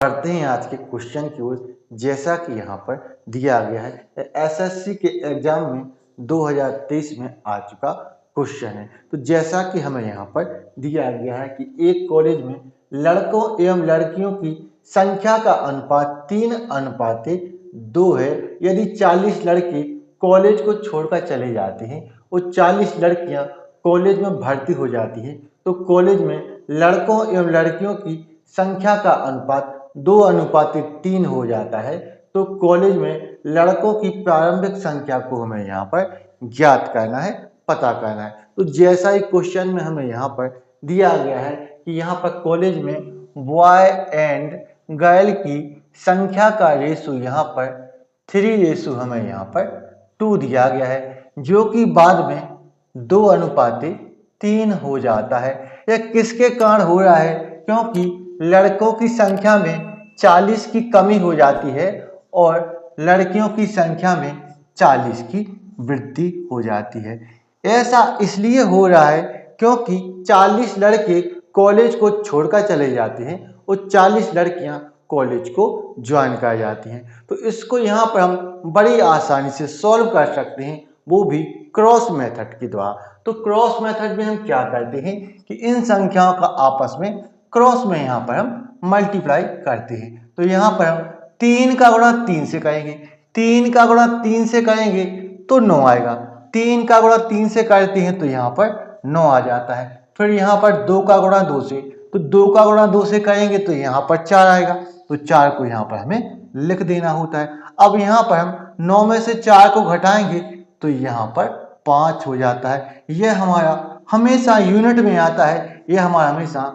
बढ़ते हैं आज के क्वेश्चन की ओर। जैसा कि यहाँ पर दिया गया है, एसएससी के एग्जाम में 2023 में आ चुका क्वेश्चन है। तो जैसा कि हमें यहाँ पर दिया गया है कि एक कॉलेज में लड़कों एवं लड़कियों की संख्या का अनुपात 3:2 है। यदि 40 लड़के कॉलेज को छोड़कर चले जाते हैं और 40 लड़कियां कॉलेज में भर्ती हो जाती हैं, तो कॉलेज में लड़कों एवं लड़कियों की संख्या का अनुपात 2:3 हो जाता है। तो कॉलेज में लड़कों की प्रारंभिक संख्या को हमें यहाँ पर ज्ञात करना है, पता करना है। तो जैसा ही क्वेश्चन में हमें यहाँ पर दिया गया है कि यहाँ पर कॉलेज में बॉय एंड गर्ल की संख्या का रेशो यहाँ पर 3 हमें यहाँ पर 2 दिया गया है, जो कि बाद में 2:3 हो जाता है। यह किसके कारण हो रहा है? क्योंकि लड़कों की संख्या में 40 की कमी हो जाती है और लड़कियों की संख्या में 40 की वृद्धि हो जाती है। ऐसा इसलिए हो रहा है क्योंकि 40 लड़के कॉलेज को छोड़कर चले जाते हैं और 40 लड़कियां कॉलेज को ज्वाइन कर जाती हैं। तो इसको यहाँ पर हम बड़ी आसानी से सॉल्व कर सकते हैं, वो भी क्रॉस मेथड के द्वारा। तो क्रॉस मेथड में हम क्या करते हैं कि इन संख्याओं का आपस में क्रॉस में यहाँ पर हम मल्टीप्लाई करते हैं। तो यहाँ पर हम 3 का गुणा 3 से करेंगे, 3 का गुणा 3 से करेंगे तो 9 आएगा। 3 का गुणा 3 से करते हैं तो यहाँ पर 9 आ जाता है। फिर यहाँ पर 2 का गुणा 2 से, तो 2 का गुणा 2 से करेंगे तो यहाँ पर 4 आएगा। तो 4 को यहाँ पर हमें लिख देना होता है। अब यहाँ पर हम 9 में से 4 को घटाएंगे तो यहाँ पर 5 हो जाता है। यह हमारा हमेशा यूनिट में आता है, यह हमारा हमेशा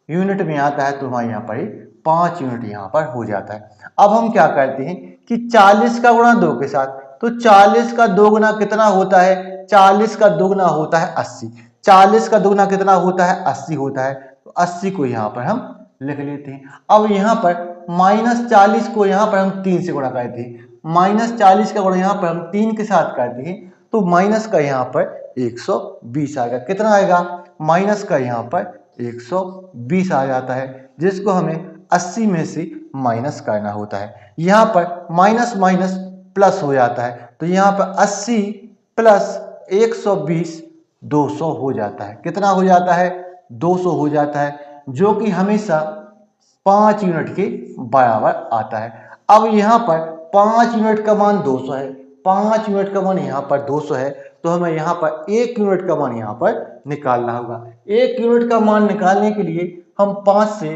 यूनिट में आता है। तो हमारे यहाँ पर 5 यूनिट यहाँ पर हो जाता है। अब हम क्या करते हैं कि 40 का गुणा 2 के साथ, तो 40 का 2 गुना कितना होता है? 40 का 2 गुना होता है 80। 40 का 2 गुना कितना होता है? 80 होता है। तो 80 को यहाँ पर हम लिख लेते हैं। अब यहाँ पर -40 को यहाँ पर हम 3 से गुणा करते हैं। -40 का गुणा यहाँ पर हम 3 के साथ करते हैं तो माइनस का यहाँ पर 120 आएगा। कितना आएगा? माइनस का यहाँ पर 120 आ जाता है, जिसको हमें 80 में से माइनस करना होता है। यहाँ पर माइनस माइनस प्लस हो जाता है, तो यहाँ पर 80 प्लस 120 200 हो जाता है। कितना हो जाता है? 200 हो जाता है, जो कि हमेशा 5 यूनिट के बराबर आता है। अब यहाँ पर 5 यूनिट का मान 200 है, 5 यूनिट का मान यहाँ पर 200 है, तो हमें यहाँ पर 1 यूनिट का मान यहाँ पर निकालना होगा। 1 यूनिट का मान निकालने के लिए हम 5 से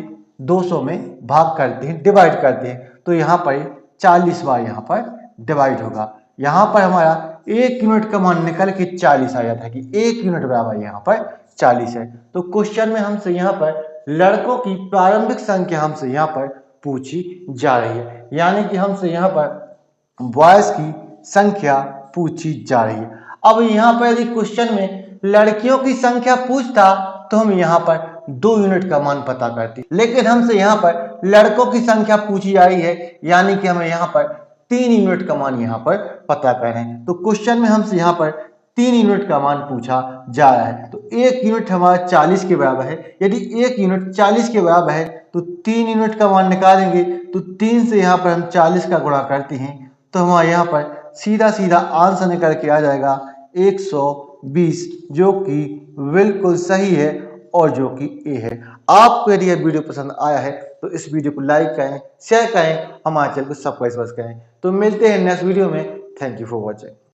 200 में भाग करते हैं, डिवाइड करते हैं। तो यहाँ पर 40 बार यहाँ पर डिवाइड होगा। यहाँ पर हमारा 1 यूनिट का मान निकल के 40 आ जाता है कि 1 यूनिट बराबर यहाँ पर 40 है। तो क्वेश्चन में हमसे यहाँ पर लड़कों की प्रारंभिक संख्या हमसे यहाँ पर पूछी जा रही है, यानी कि हमसे यहाँ पर बॉयज की संख्या पूछी जा रही है। अब यहाँ पर यदि क्वेश्चन में लड़कियों की संख्या पूछता तो हम यहाँ पर 2 यूनिट का मान पता करते, लेकिन हमसे यहाँ पर लड़कों की संख्या पूछी जा रही है, यानी कि हमें यहाँ पर 3 यूनिट का मान यहाँ पर पता करें। तो क्वेश्चन में हमसे यहाँ पर 3 यूनिट का मान पूछा जा रहा है। तो 1 यूनिट हमारा 40 के बराबर है। यदि 1 यूनिट 40 के बराबर है तो 3 यूनिट का मान निकालेंगे, तो 3 से यहाँ पर हम 40 का गुणा करते हैं तो हमारे यहाँ पर सीधा सीधा आंसर निकल के आ जाएगा 120, जो कि बिल्कुल सही है और जो कि ए है। आपको यदि यह वीडियो पसंद आया है तो इस वीडियो को लाइक करें, शेयर करें, हमारे चैनल को सब्सक्राइब करें। तो मिलते हैं नेक्स्ट वीडियो में। Thank you for watching.